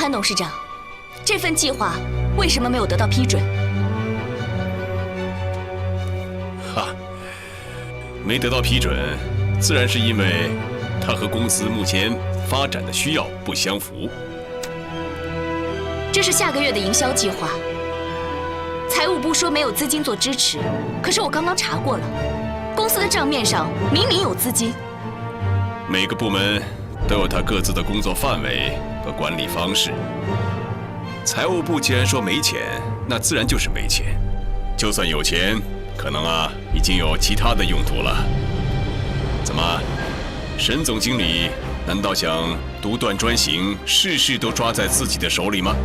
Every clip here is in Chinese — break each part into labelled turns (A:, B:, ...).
A: 潘董事长，这份计划为什么没有得到批准？
B: 哈，没得到批准，自然是因为它和公司目前发展的需要不相符。
A: 这是下个月的营销计划，财务部说没有资金做支持，可是我刚刚查过了，公司的账面上明明有资金。
B: 每个部门都有它各自的工作范围和管理方式。财务部既然说没钱，那自然就是没钱。就算有钱，可能已经有其他的用途了。怎么，沈总经理难道想独断专行，事事都抓在自己的手里吗？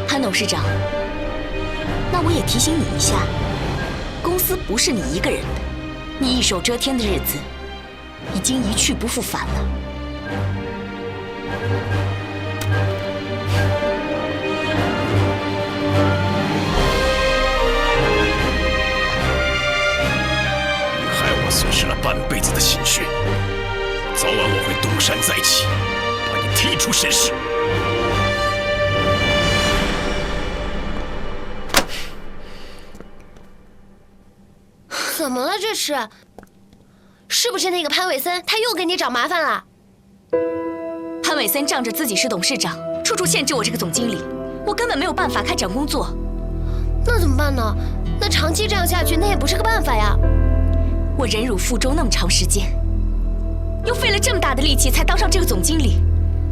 A: 潘董事长，那我也提醒你一下，公司不是你一个人的，你一手遮天的日子已经一去不复返了。
B: 你害我损失了半辈子的心血，早晚我会东山再起，把你踢出沈氏。
C: 怎么了这是？是不是那个潘伟森他又给你找麻烦了？
A: 潘伟森仗着自己是董事长，处处限制我这个总经理，我根本没有办法开展工作。
C: 那怎么办呢？那长期这样下去，那也不是个办法呀。
A: 我忍辱负重那么长时间，又费了这么大的力气才当上这个总经理，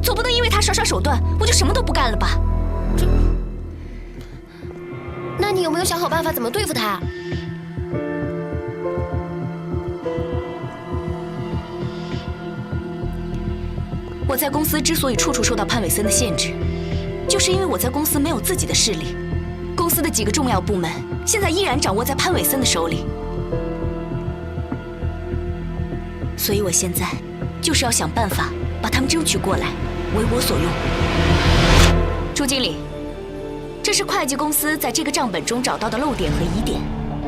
A: 总不能因为他耍耍手段，我就什么都不干了吧？
C: 那你有没有想好办法怎么对付他？
A: 我在公司之所以处处受到潘伟森的限制，就是因为我在公司没有自己的势力。公司的几个重要部门现在依然掌握在潘伟森的手里，所以我现在就是要想办法把他们争取过来，为我所用。朱经理，这是会计公司在这个账本中找到的漏点和疑点，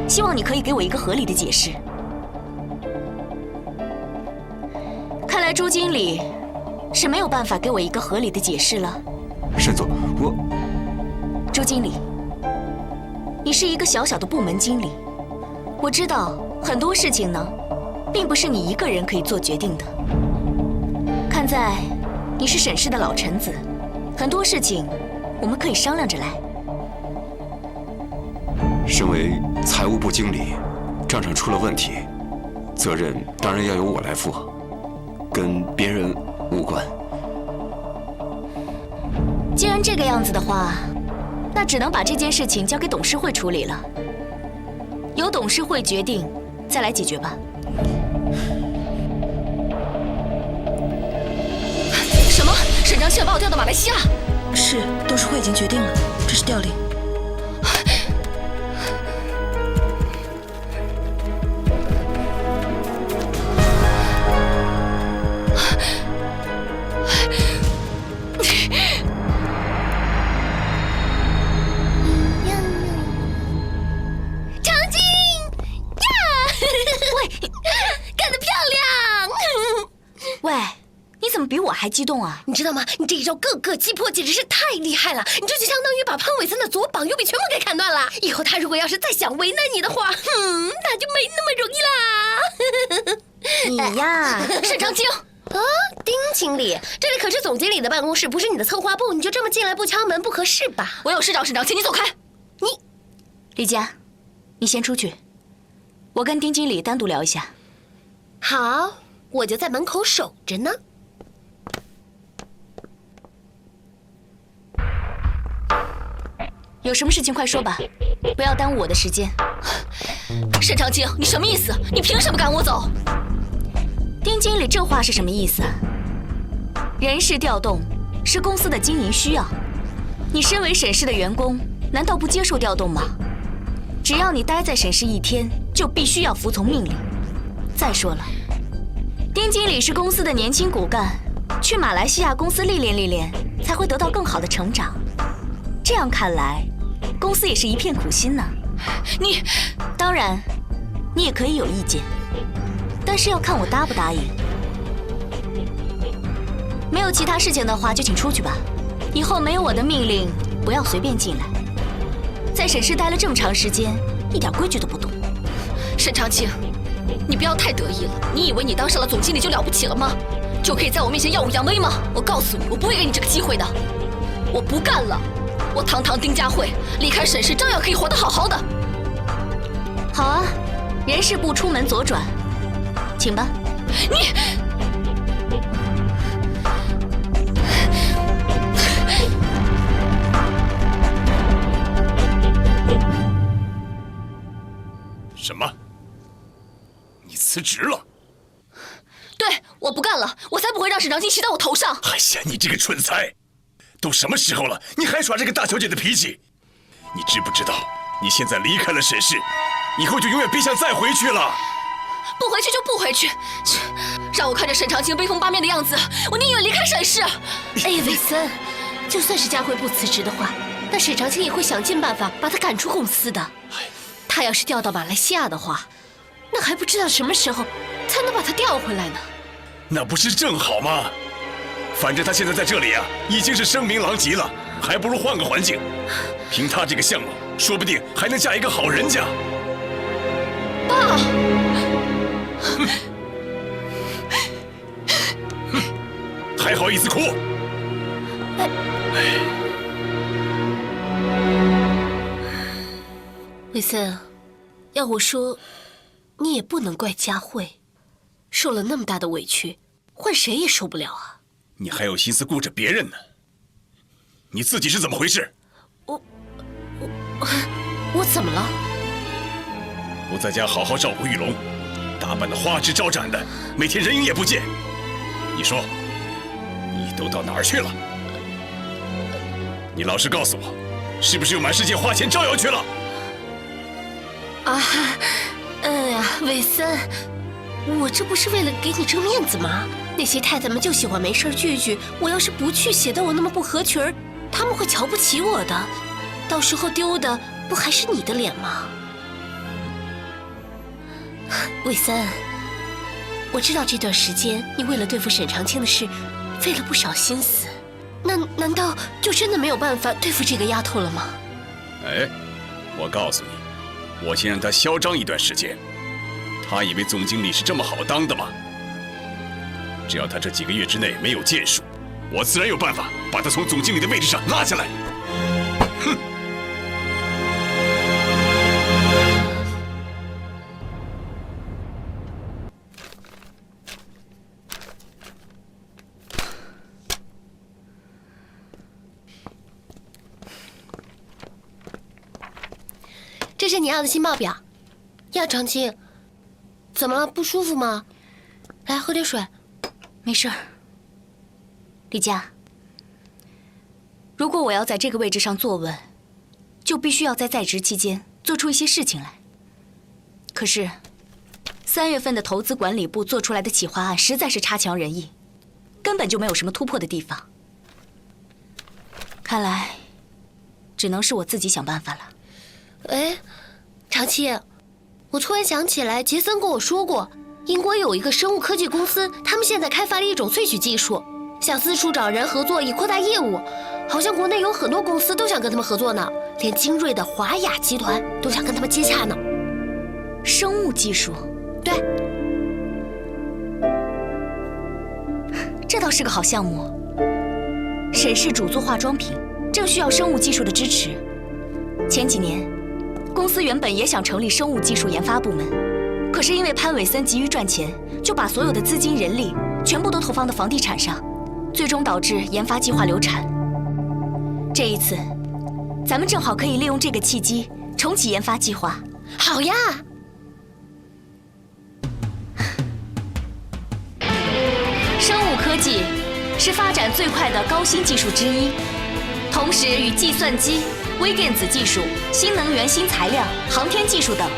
A: 希望你可以给我一个合理的解释。看来朱经理是没有办法给我一个合理的解释了。
D: 沈总，
A: 朱经理，你是一个小小的部门经理，我知道很多事情呢，并不是你一个人可以做决定的。看在你是沈氏的老臣子，很多事情我们可以商量着来。
D: 身为财务部经理，账上出了问题，责任当然要由我来负，跟别人无关。
A: 既然这个样子的话，那只能把这件事情交给董事会处理了，由董事会决定再来解决吧。什么？沈章庆把我调到马来西亚？
E: 是，董事会已经决定了，这是调令。
A: 还激动啊！
C: 你知道吗？你这一招各个击破，简直是太厉害了！你这就相当于把潘伟森的左膀右臂全部给砍断了。以后他如果要是再想为难你的话，那就没那么容易啦。
A: 你呀，
C: 沈长青啊，丁经理，这里可是总经理的办公室，不是你的策划部，你就这么进来不敲门，不合适吧？
A: 我有事找沈长青，你走开。
C: 你，
A: 李佳，你先出去，我跟丁经理单独聊一下。
C: 好，我就在门口守着呢。
A: 有什么事情快说吧，不要耽误我的时间。沈长青，你什么意思？你凭什么赶我走？丁经理，这话是什么意思啊？人事调动是公司的经营需要，你身为沈氏的员工，难道不接受调动吗？只要你待在沈氏一天，就必须要服从命令。再说了，丁经理是公司的年轻骨干，去马来西亚公司历练历练，才会得到更好的成长。这样看来，公司也是一片苦心呢。你，当然，你也可以有意见，但是要看我答不答应。没有其他事情的话，就请出去吧。以后没有我的命令，不要随便进来。在沈氏待了这么长时间，一点规矩都不懂。
C: 沈长清，你不要太得意了。你以为你当上了总经理就了不起了吗？就可以在我面前耀武扬威吗？我告诉你，我不会给你这个机会的。我不干了，我堂堂丁家慧离开沈氏，照样可以活得好好的。
A: 好啊，人事部出门左转，请吧。
C: 你。
B: 什么？你辞职了？
C: 对，我不干了，我才不会让沈长清骑到我头上。
B: 哎呀，你这个蠢材！都什么时候了，你还耍这个大小姐的脾气？你知不知道，你现在离开了沈氏，以后就永远别想再回去了。
C: 不回去就不回去，让我看着沈长清威风八面的样子，我宁愿离开沈氏。哎呀，韦森，就算是佳慧不辞职的话，那沈长清也会想尽办法把他赶出公司的。他要是调到马来西亚的话，那还不知道什么时候才能把他调回来呢。
B: 那不是正好吗？反正他现在在这里啊，已经是声名狼藉了，还不如换个环境。凭他这个相貌，说不定还能嫁一个好人家。
C: 爸，
B: 还好意思哭？
C: 韦森，要我说，你也不能怪佳慧，受了那么大的委屈，换谁也受不了啊。
B: 你还有心思顾着别人呢？你自己是怎么回事？
C: 我怎么了？
B: 不在家好好照顾玉龙，打扮得花枝招展的，每天人影也不见。你说，你都到哪儿去了？你老实告诉我，是不是又满世界花钱招摇去了？
C: 啊，哎呀，韦森，我这不是为了给你争面子吗？那些太太们就喜欢没事聚聚，我要是不去，显得我那么不合群儿，他们会瞧不起我的，到时候丢的不还是你的脸吗？韦森，我知道这段时间你为了对付沈长清的事，费了不少心思，那难道就真的没有办法对付这个丫头了吗？
B: 哎，我告诉你，我先让她嚣张一段时间。她以为总经理是这么好当的吗？只要她这几个月之内没有建树，我自然有办法把她从总经理的位置上拉下来。哼！
C: 这是你要的新报表。呀，长青，怎么了？不舒服吗？来，喝点水。
A: 没事儿。李佳，如果我要在这个位置上坐稳，就必须要在职期间做出一些事情来。可是，3月份的投资管理部做出来的企划案实在是差强人意，根本就没有什么突破的地方。看来，只能是我自己想办法了。
C: 哎，长青，我突然想起来，杰森跟我说过，英国有一个生物科技公司，他们现在开发了一种萃取技术，想四处找人合作以扩大业务。好像国内有很多公司都想跟他们合作呢，连精锐的华雅集团都想跟他们接洽呢。
A: 生物技术，
C: 对，
A: 这倒是个好项目。沈氏主做化妆品，正需要生物技术的支持。前几年，公司原本也想成立生物技术研发部门，可是因为潘伟森急于赚钱，就把所有的资金、人力全部都投放到房地产上，最终导致研发计划流产。这一次，咱们正好可以利用这个契机重启研发计划。
C: 好呀！
A: 生物科技是发展最快的高新技术之一，同时与计算机、微电子技术、新能源新材料、航天技术等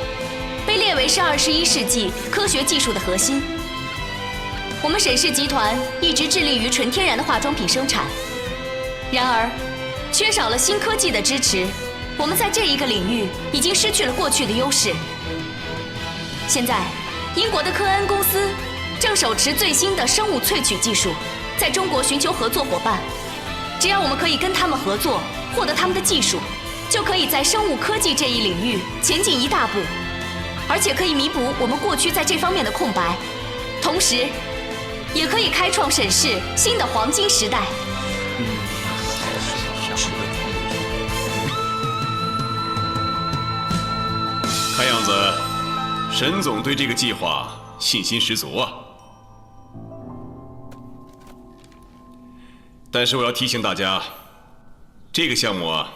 A: 被列为是21世纪科学技术的核心。我们沈氏集团一直致力于纯天然的化妆品生产，然而缺少了新科技的支持，我们在这一个领域已经失去了过去的优势。现在，英国的科恩公司正手持最新的生物萃取技术，在中国寻求合作伙伴。只要我们可以跟他们合作，获得他们的技术，就可以在生物科技这一领域前进一大步，而且可以弥补我们过去在这方面的空白，同时，也可以开创沈氏新的黄金时代。
B: 看样子，沈总对这个计划信心十足啊。但是我要提醒大家，这个项目啊，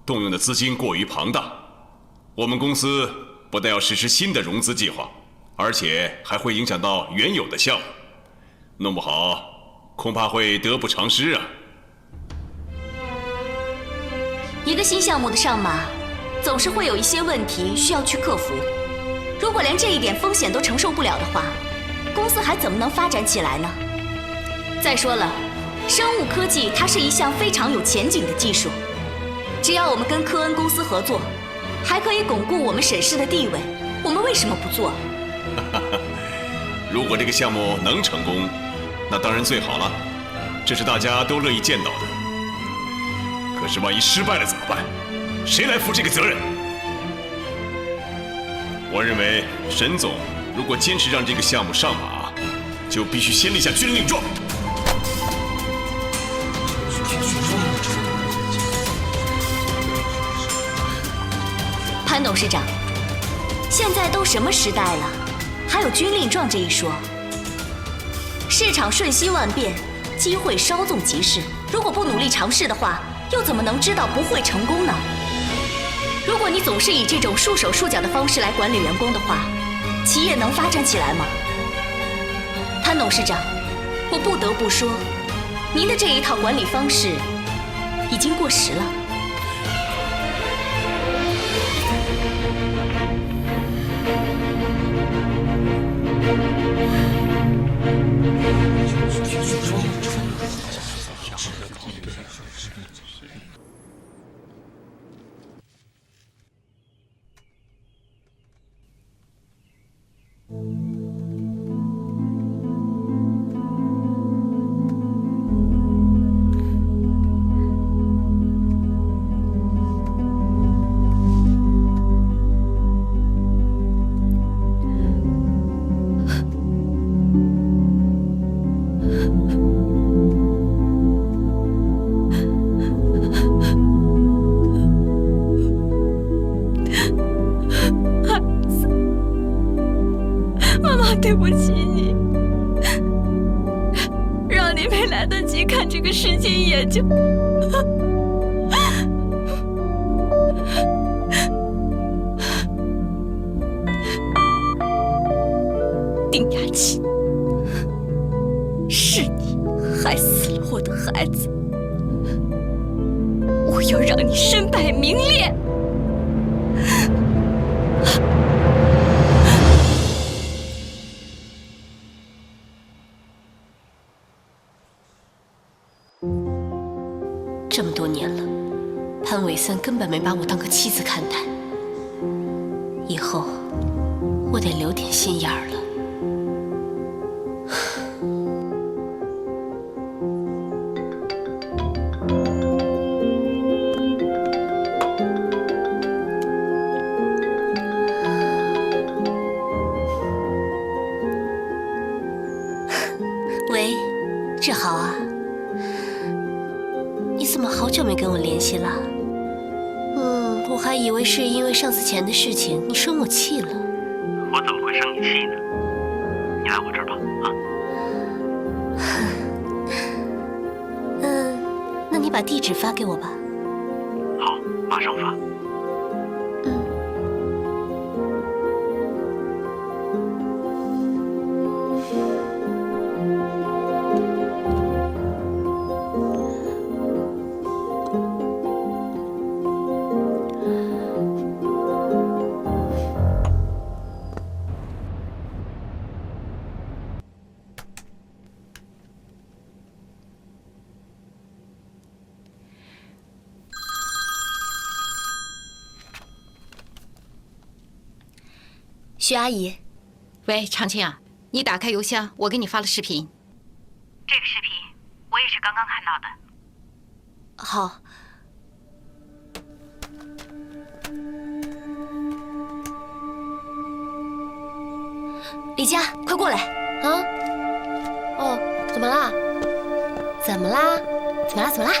B: 动用的资金过于庞大，我们公司不但要实施新的融资计划，而且还会影响到原有的项目，弄不好恐怕会得不偿失啊。
A: 一个新项目的上马，总是会有一些问题需要去克服。如果连这一点风险都承受不了的话，公司还怎么能发展起来呢？再说了，生物科技它是一项非常有前景的技术，只要我们跟科恩公司合作，还可以巩固我们沈氏的地位，我们为什么不做？
B: 如果这个项目能成功，那当然最好了，这是大家都乐意见到的。可是万一失败了怎么办？谁来负这个责任？我认为沈总如果坚持让这个项目上马，就必须先立下军令状。
A: 潘董事长，现在都什么时代了，还有军令状这一说？市场瞬息万变，机会稍纵即逝。如果不努力尝试的话，又怎么能知道不会成功呢？如果你总是以这种束手束脚的方式来管理员工的话，企业能发展起来吗？潘董事长，我不得不说，您的这一套管理方式已经过时了。
F: 对不起你，让你没来得及看这个世界一眼就……丁雅琪，是你害死了我的孩子，我要让你身败名裂！
C: 这么多年了，潘伟森根本没把我当个妻子看待。以后我得留点心眼儿了。喂，志豪啊。你怎么好久没跟我联系了？我还以为是因为上次钱的事情你生我气了。
G: 我怎么会生你气呢？你来我这儿吧，
C: 那你把地址发给我吧。
G: 好，马上发。
A: 徐阿姨，
H: 喂，长青啊，你打开邮箱，我给你发了视频。
G: 这个视频是刚刚看到的。
A: 好。李佳，快过来！
C: 啊？哦，怎么啦？怎么啦？怎么啦？怎么啦？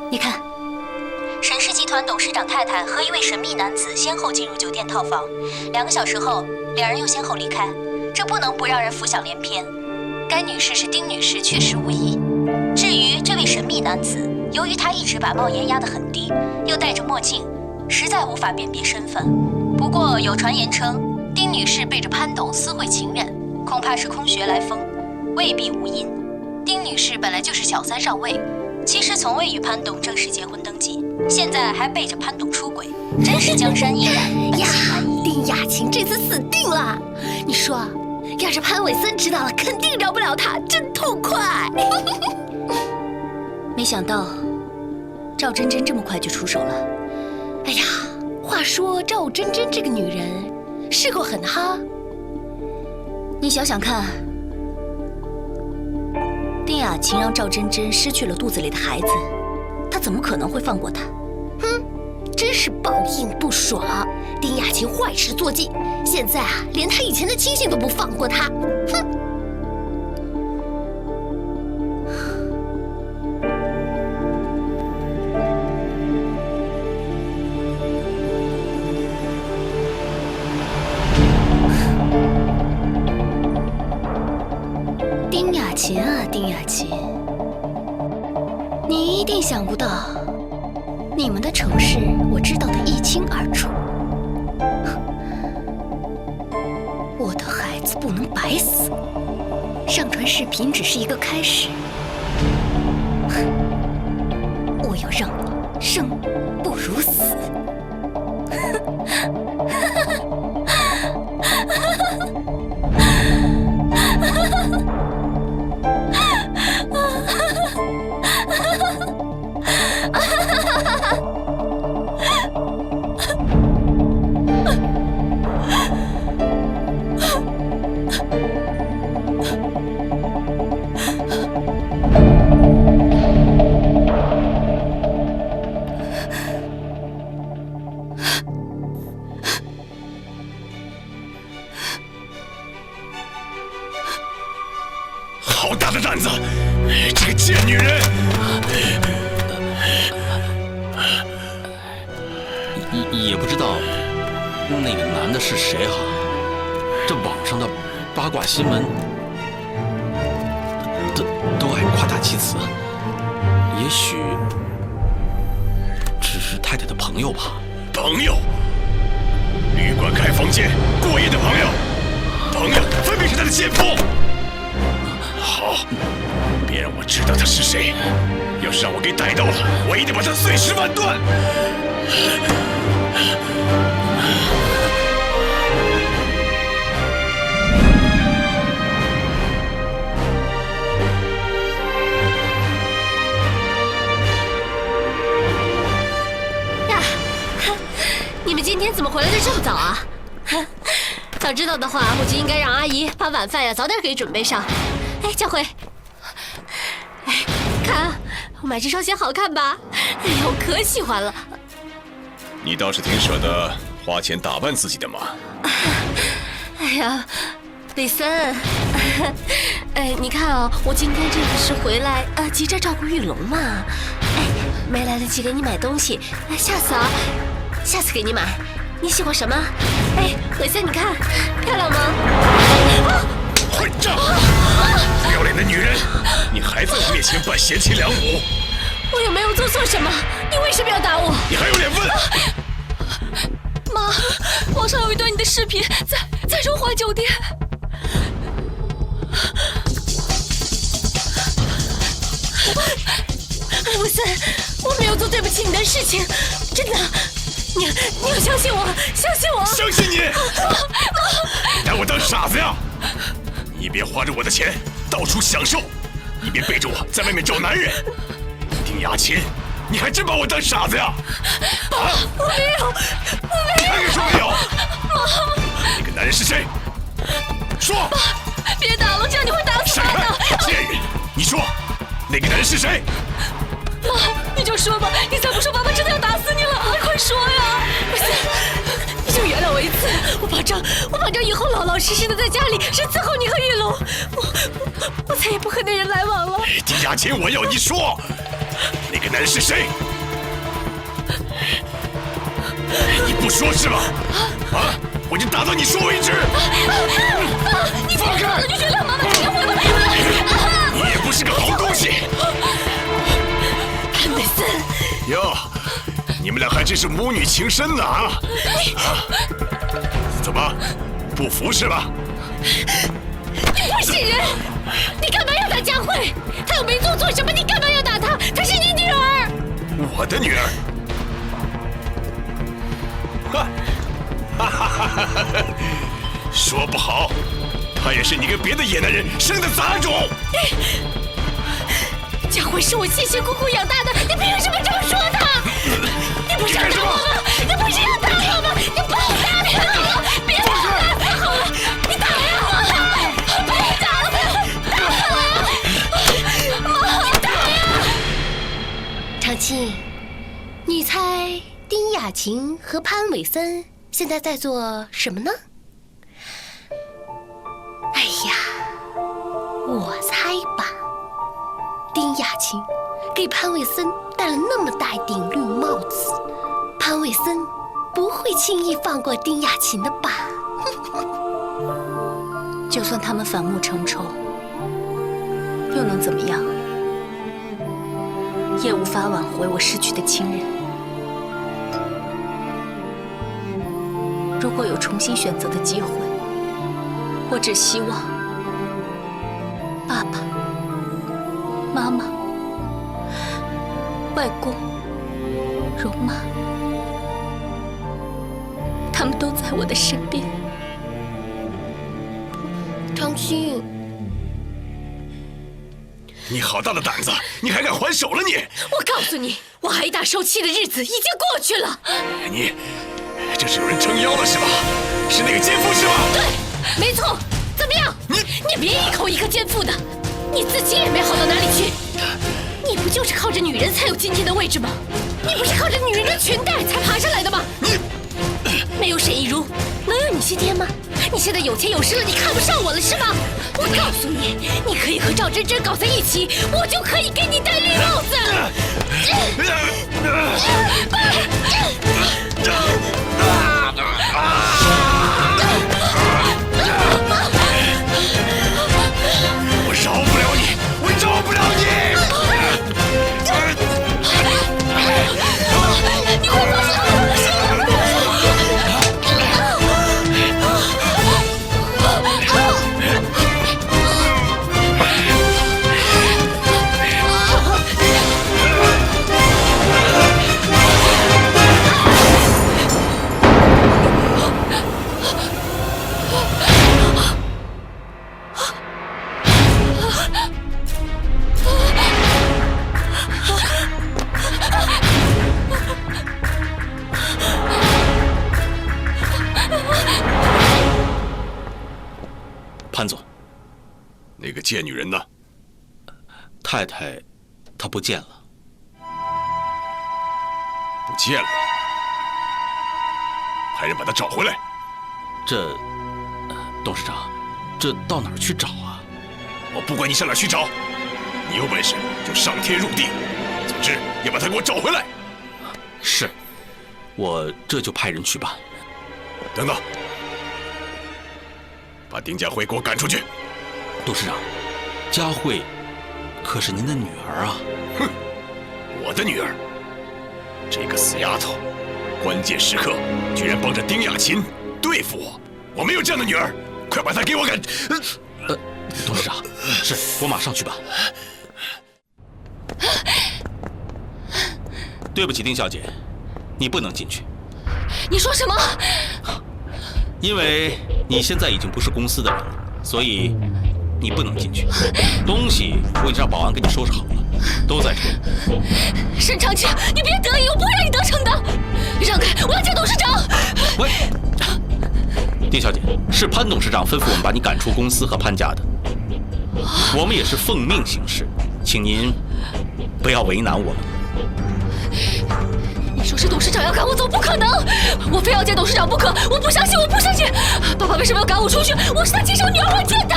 A: 你看，沈氏集团董事长太太和一位神秘男子先后进入酒店套房，2个小时后，两人又先后离开，这不能不让人浮想联翩。该女士是丁女士，确实无疑。至于这位神秘男子，由于他一直把帽檐压得很低，又戴着墨镜，实在无法辨别身份。不过有传言称，丁女士背着潘董私会情人，恐怕是空穴来风，未必无因。丁女士本来就是小三上位，其实从未与潘董正式结婚登记，现在还背着潘董出轨，真是江山易改，
C: 呀，丁雅琴这次死定了！你说，要是潘伟森知道了，肯定饶不了他，真痛快！
A: 没想到赵真真这么快就出手了。
C: 哎呀，话说赵真真这个女人是够狠哈！
A: 你想想看，丁雅琴让赵真真失去了肚子里的孩子，她怎么可能会放过她？
C: 哼，真是报应不爽！丁雅琴坏事做尽，现在啊，连她以前的亲信都不放过她，哼！
A: 丁雅琴啊，丁雅琴，你一定想不到，你们的丑事我知道的一清二楚。我的孩子不能白死，上传视频只是一个开始。我要让你生不如死。
B: 好大的胆子！这个贱女人！
H: 也不知道那个男的是谁哈。这网上的八卦新闻都爱夸大其词，也许只是太太的朋友吧。
B: 朋友？旅馆开房间过夜的朋友，朋友分明是他的奸夫。好，别让我知道他是谁。要是让我给逮到了，我一定把他碎尸万段。
C: 呀，你们今天怎么回来的这么早啊？早知道的话，我就应该让阿姨把晚饭呀早点给准备上。哎，佳慧，哎，看啊，我买这双鞋好看吧？哎呀，我可喜欢了。
B: 你倒是挺舍得花钱打扮自己的嘛。
C: 哎呀，李森，哎，你看啊，我今天这个是回来急着照顾玉龙嘛，哎，没来得及给你买东西，哎，下次给你买。你喜欢什么？哎，伟森，你看漂亮吗？
B: 混账！不要脸的女人，你还在我面前扮贤妻良母！
C: 我又没有做错什么，你为什么要打我？
B: 你还有脸问？
F: 妈，网上有一段你的视频，在荣华酒店。
C: 伟森，我没有做对不起你的事情，真的。你要相信我，相信我！
B: 相信你！你拿我当傻子呀！你一边花着我的钱到处享受，一边背着我在外面找男人。丁雅琴，你还真把我当傻子呀？啊！
C: 我没有，
B: 你还敢说没有？那个男人是谁？说！
F: 别打了，这样你会打死他的！
B: 贱人！你说，那个男人是谁？
F: 妈，你就说吧，你再不说，爸爸真的要打死你了！快说呀！不行，你就原谅我一次，我保证以后老老实实的在家里是伺候你和玉龙，我再也不和那人来往了。
B: 丁雅琴，我要你说，那个男人是谁？你不说是吧？啊！我就打到你说为止！
F: 你放开！你原谅妈妈，结婚吧！
B: 你也不是个好东西！
F: 潘伟森，
B: 哟，你们俩还真是母女情深呢啊！怎么，不服是吧？
F: 你不是人！你干嘛要打佳慧？她又没做错什么，你干嘛要打她？她是你女儿！
B: 我的女儿？哈哈哈哈哈！说不好，她也是你跟别的野男人生的杂种。
F: 佳慧是我辛辛苦苦养大的，你凭什么这么说她？你不是要打我吗？你不是要打我吗？你不要打我！别打了，太好了，你打呀！别打了，打我！妈，打呀！
C: 长青，你猜丁雅琴和潘伟森现在在做什么呢？哎呀，我猜吧。丁雅琴给潘伟森戴了那么大一顶绿帽子，潘伟森不会轻易放过丁雅琴的吧？
A: 就算他们反目成仇，又能怎么样？也无法挽回我失去的亲人。如果有重新选择的机会，我只希望爸爸、妈妈、外公、容妈，他们都在我的身边。
C: 长青，
B: 你好大的胆子，你还敢还手了你？
F: 我告诉你，我挨打受气的日子已经过去了。
B: 你这是有人撑腰了是吧？是那个奸夫是吧？
F: 对，没错。怎么样？你别一口一个奸妇的，你自己也没好到哪里去。你不就是靠着女人才有今天的位置吗？你不是靠着女人的裙带才爬上来的吗？没有沈亦如，能有你今天吗？你现在有钱有势了，你看不上我了是吗？我告诉你，你可以和赵真真搞在一起，我就可以给你戴绿帽子。
B: 我饶不了你，我饶不了你！
F: 你快放手！
H: 潘总，
B: 那个贱女人呢？
H: 太太，她不见了。
B: 不见了，派人把她找回来。
H: 董事长，这到哪儿去找啊？
B: 我不管你上哪儿去找，你有本事就上天入地，总之要把她给我找回来。
H: 是，我这就派人去办。
B: 等等，把丁佳慧给我赶出去！
H: 董事长，佳慧可是您的女儿啊！
B: 哼，我的女儿，这个死丫头，关键时刻居然帮着丁雅琴对付我，我没有这样的女儿，快把她给我赶！
H: 董事长，是我马上去办。对不起，丁小姐，你不能进去。
F: 你说什么？
H: 因为你现在已经不是公司的人了，所以你不能进去。东西我已经让保安给你收拾好了，都在这里。
F: 沈长青，你别得意，我不会让你得逞的。让开，我要见董事长。
H: 喂，丁小姐，是潘董事长吩咐我们把你赶出公司和潘家的，我们也是奉命行事，请您不要为难我了。
A: 你说是董事长要赶我走，不可能！我非要见董事长不可！我不相信，我不相信！爸爸为什么要赶我出去？我是他亲生女儿，我见的！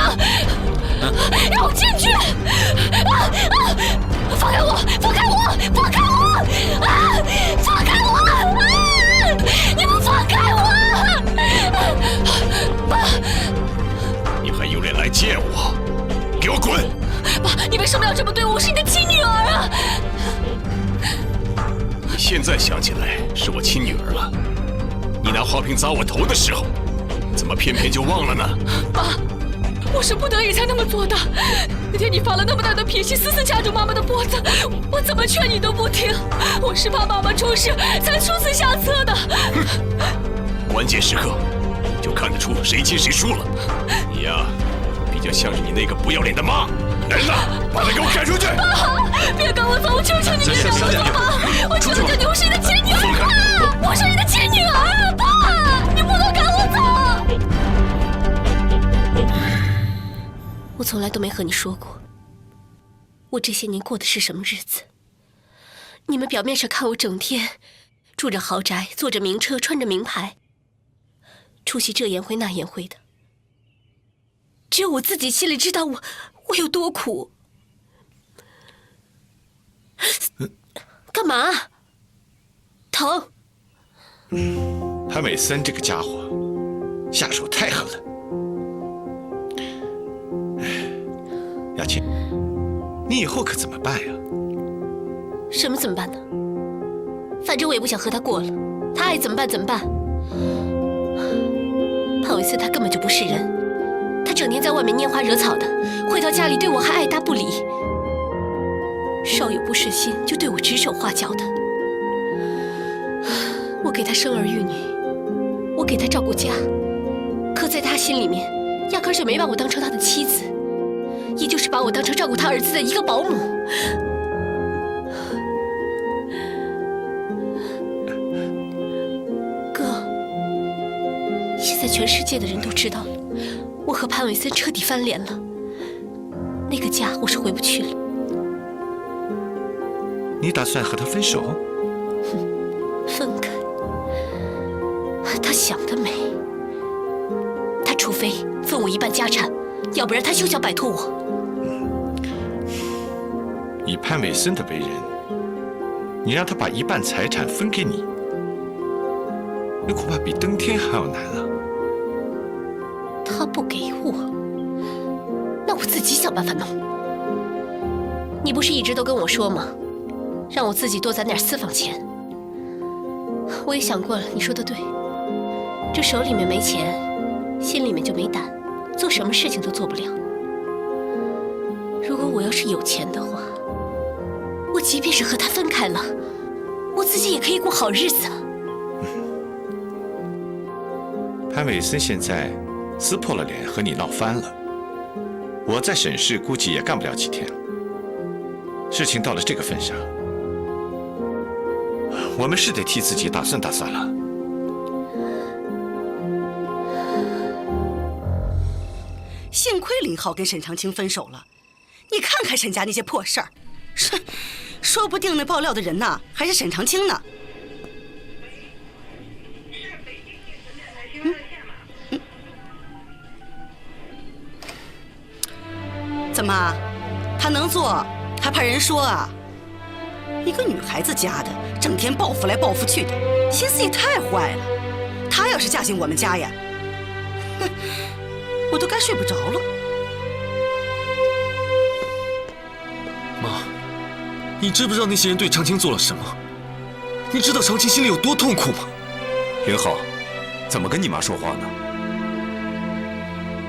A: 让我进去！放开我！放开我！放开我！放开我！你们放开我！爸，
B: 你还有脸来见我？给我滚！
A: 爸，你为什么要这么对我？我是你的亲女儿啊！
B: 你现在想起来是我亲女儿了？你拿花瓶砸我头的时候，怎么偏偏就忘了呢？
A: 爸，我是不得已才那么做的。那天你发了那么大的脾气，死死掐住妈妈的脖子，我怎么劝你都不听。我是怕妈妈出事才出此下策的。
B: 关键时刻就看得出谁亲谁输了。你呀，比较像是你那个不要脸的妈。人呢？把她给我赶出去！
A: 爸，别赶我走，我求求你，别赶我走，爸！我求求你，我是你的亲女儿，爸！我是你的亲女儿，爸！你不能赶我走！
F: 我从来都没和你说过，我这些年过的是什么日子。你们表面上看我整天住着豪宅，坐着名车，穿着名牌，出席这宴会那宴会的。只有我自己心里知道我有多苦。干嘛？疼？
I: 潘伟森这个家伙下手太狠了。雅琴，你以后可怎么办呀？
F: 什么怎么办呢？反正我也不想和他过了，他爱怎么办怎么办。潘伟森他根本就不是人。他整天在外面拈花惹草的，回到家里对我还爱答不理，稍有不顺心就对我指手画脚的。我给他生儿育女，我给他照顾家，可在他心里面，压根就没把我当成他的妻子，也就是把我当成照顾他儿子的一个保姆。哥，现在全世界的人都知道了。我和潘伟森彻底翻脸了，那个家我是回不去了。
I: 你打算和他分手？
F: 分开？他想得美。他除非分我一半家产，要不然他休想摆脱我。
I: 以潘伟森的为人，你让他把一半财产分给你，那恐怕比登天还要难啊。
F: 他不给我，那我自己想办法弄。你不是一直都跟我说吗？让我自己多攒点私房钱。我也想过了，你说的对，这手里面没钱，心里面就没胆，做什么事情都做不了。如果我要是有钱的话，我即便是和他分开了，我自己也可以过好日子。
I: 潘伟森现在撕破了脸和你闹翻了，我在沈氏估计也干不了几天。事情到了这个份上，我们是得替自己打算打算了。
J: 幸亏林浩跟沈长青分手了，你看看沈家那些破事儿，说不定那爆料的人呐还是沈长青呢。怎么，他能做还怕人说啊？一个女孩子家的，整天报复来报复去的，心思也太坏了。她要是嫁进我们家呀，哼，我都该睡不着了。
K: 妈，你知不知道那些人对长青做了什么？你知道长青心里有多痛苦吗？
D: 林浩，怎么跟你妈说话呢？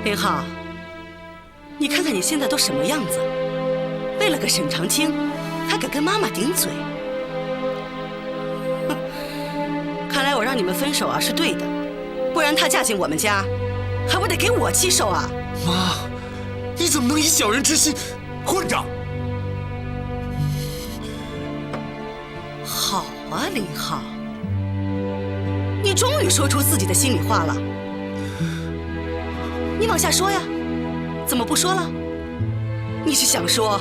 J: 林浩，你看看你现在都什么样子，为了个沈长青，还敢跟妈妈顶嘴。哼，看来我让你们分手啊是对的，不然她嫁进我们家，还不得给我气受啊？
K: 妈，你怎么能以小人之心？
D: 混账！
J: 好啊，林浩，你终于说出自己的心里话了。你往下说呀，怎么不说了？你是想说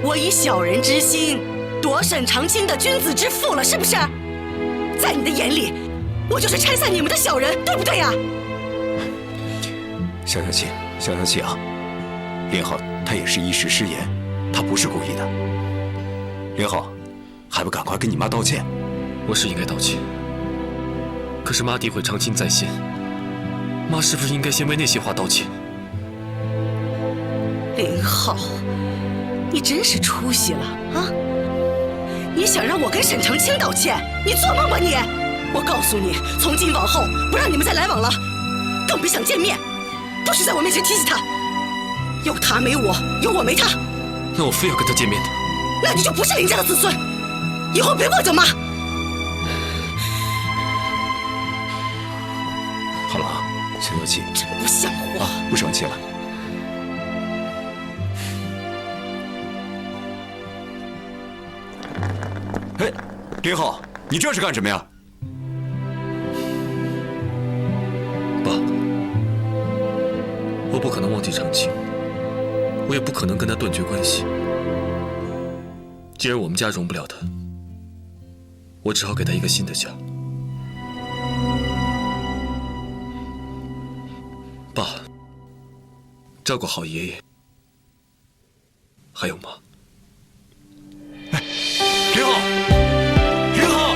J: 我以小人之心夺沈长卿的君子之腹了，是不是？在你的眼里，我就是拆散你们的小人，对不对呀？
D: 消消气，消消气啊！林浩他也是一时失言，他不是故意的。林浩，还不赶快跟你妈道歉？
K: 我是应该道歉，可是妈诋毁长青在先，妈是不是应该先为那些话道歉？
J: 林浩，你真是出息了啊！你想让我跟沈长卿道歉？你做梦吧你！我告诉你，从今往后不让你们再来往了，更别想见面，不许在我面前提起他。有他没我，有我没他。
K: 那我非要跟他见面的。
J: 那你就不是林家的子孙，以后别妄叫妈。
D: 好了啊，消消气，
J: 真不像话。
D: 不生气了。哎，林浩，你这是干什么呀？
K: 爸，我不可能忘记长青，我也不可能跟他断绝关系。既然我们家容不了他，我只好给他一个新的家。爸，照顾好爷爷，还有妈。
D: 林浩，林浩！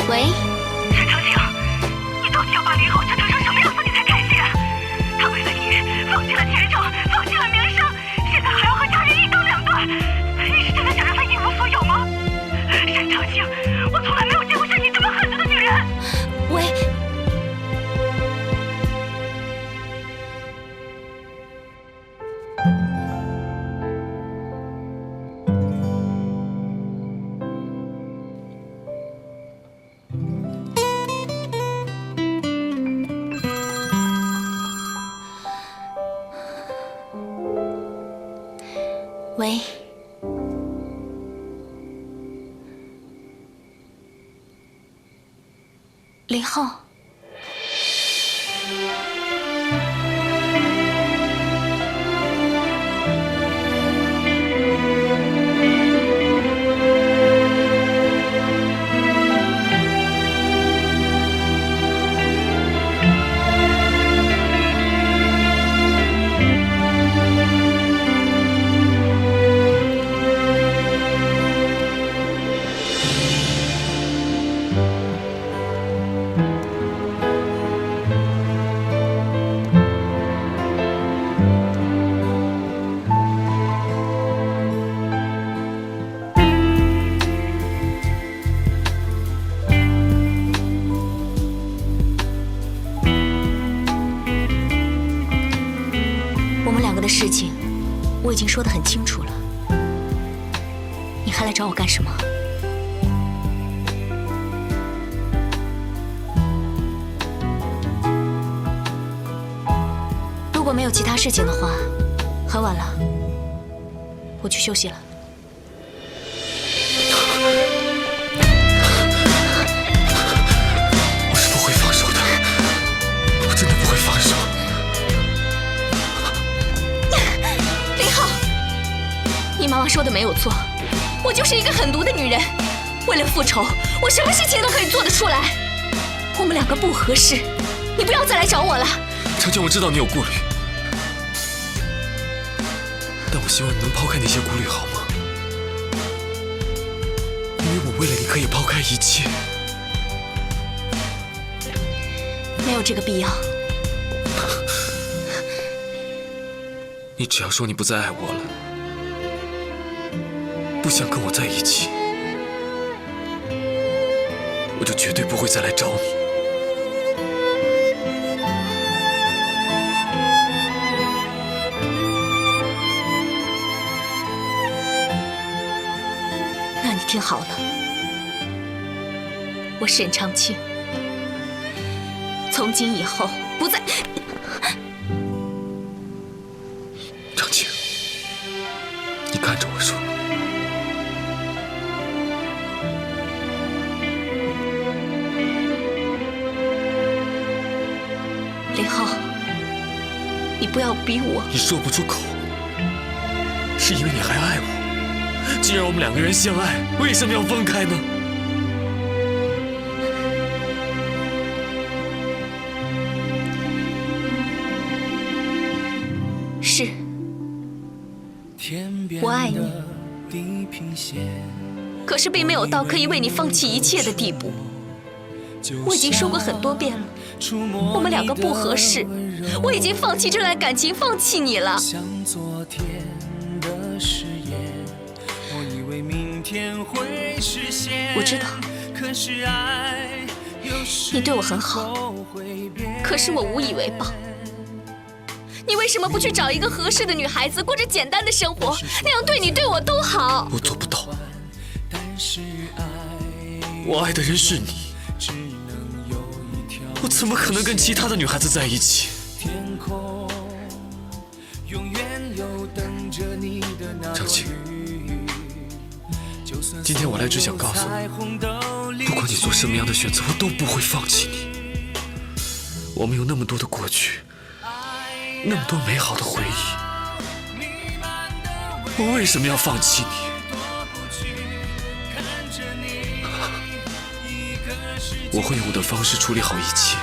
A: 喂。
F: 沈长卿，你到底要把林浩折腾成什么样子你才开心？他为了你放弃了前程，放弃了名声，现在还要和家人一刀两断。你是真的想让他一无所有吗？沈长卿，我从来没有见过像你这么狠毒的女人。
A: 喂。喂，林浩，事情我已经说得很清楚了，你还来找我干什么？如果没有其他事情的话，很晚了，我去休息了。
K: 我是不会放手的，我真的不会放手。
A: 你妈妈说的没有错，我就是一个狠毒的女人。为了复仇，我什么事情都可以做得出来。我们两个不合适，你不要再来找我了。
K: 长青，我知道你有顾虑，但我希望你能抛开那些顾虑，好吗？因为我为了你可以抛开一切。
A: 没有这个必要。
K: 你只要说你不再爱我了，不想跟我在一起，我就绝对不会再来找你。
A: 那你听好了，我沈长清从今以后不再……
K: 长清，你看着我说。
A: 林浩，你不要逼我。
K: 你说不出口，是因为你还爱我。既然我们两个人相爱，为什么要分开呢？
A: 是，我爱你，可是并没有到可以为你放弃一切的地步。我已经说过很多遍了，我们两个不合适，我已经放弃这段感情，放弃你了。我知道，你对我很好，可是我无以为报。你为什么不去找一个合适的女孩子，过着简单的生活，那样对你对我都好？
K: 我做不到，我爱的人是你。我怎么可能跟其他的女孩子在一起？长青，今天我来只想告诉你，不管你做什么样的选择，我都不会放弃你。我们有那么多的过去，那么多美好的回忆，我为什么要放弃你？我会用我的方式处理好一切。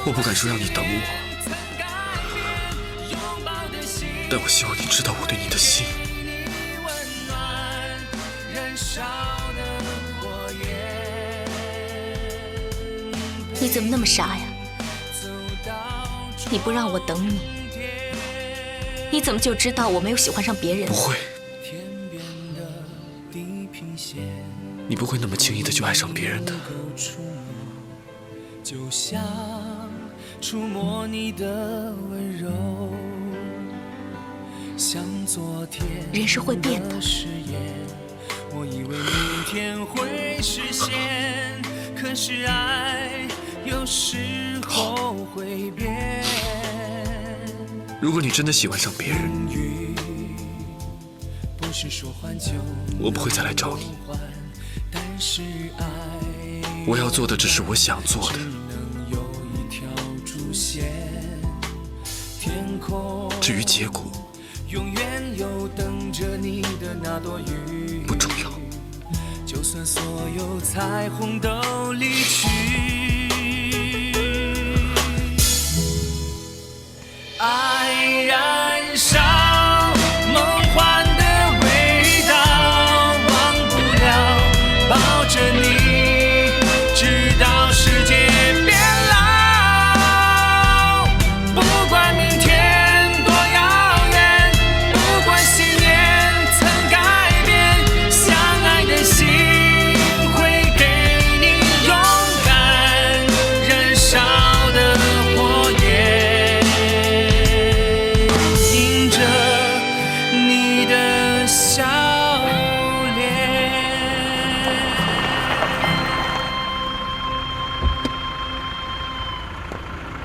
K: 我不敢说让你等我，但我希望你知道我对你的心。
A: 你怎么那么傻呀？你不让我等你，你怎么就知道我没有喜欢上别人？
K: 不会。你不会那么轻易的就爱上别人的。
L: 就像触摸你的温柔，像昨天
A: 人是会变的。
L: 我以为明天会实现，可是爱有时候会变。
K: 如果你真的喜欢上别人，我不会再来找你。我要做的只是我想做的。至于结果，不重要。就算所有彩虹都离去，
L: 爱燃烧，梦幻的味道，忘不了抱着你，直到世界变老。不管明天多遥远，不管信念曾改变，相爱的心会给你勇敢燃烧的火焰，迎着你的笑脸。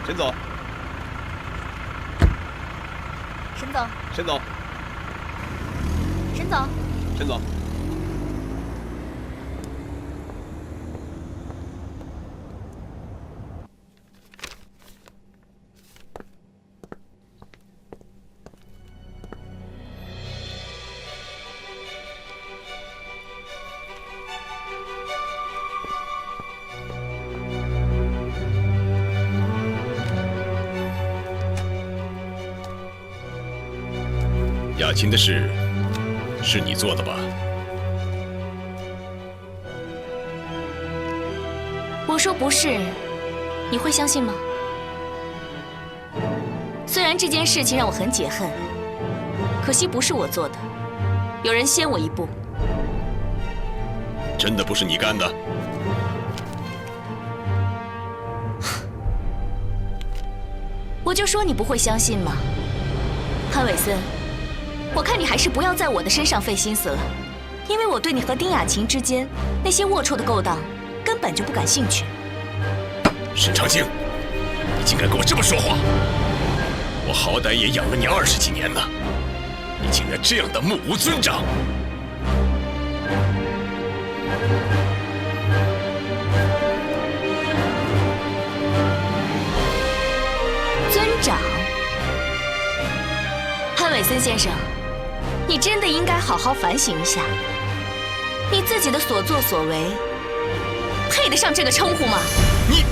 B: 沈总，
A: 沈总，
B: 沈总，
A: 沈总，
B: 沈总。雅琴的事是你做的吧？
A: 我说不是，你会相信吗？虽然这件事情让我很解恨，可惜不是我做的，有人先我一步。
B: 真的不是你干的？
A: 我就说你不会相信嘛，潘伟森，我看你还是不要在我的身上费心思了，因为我对你和丁雅琴之间那些龌龊的勾当根本就不感兴趣。
B: 沈长清，你竟敢跟我这么说话！我好歹也养了你20几年了，你竟然这样的目无尊长！
A: 尊长，潘伟森先生，你真的应该好好反省一下，你自己的所作所为，配得上这个称呼吗？
B: 你。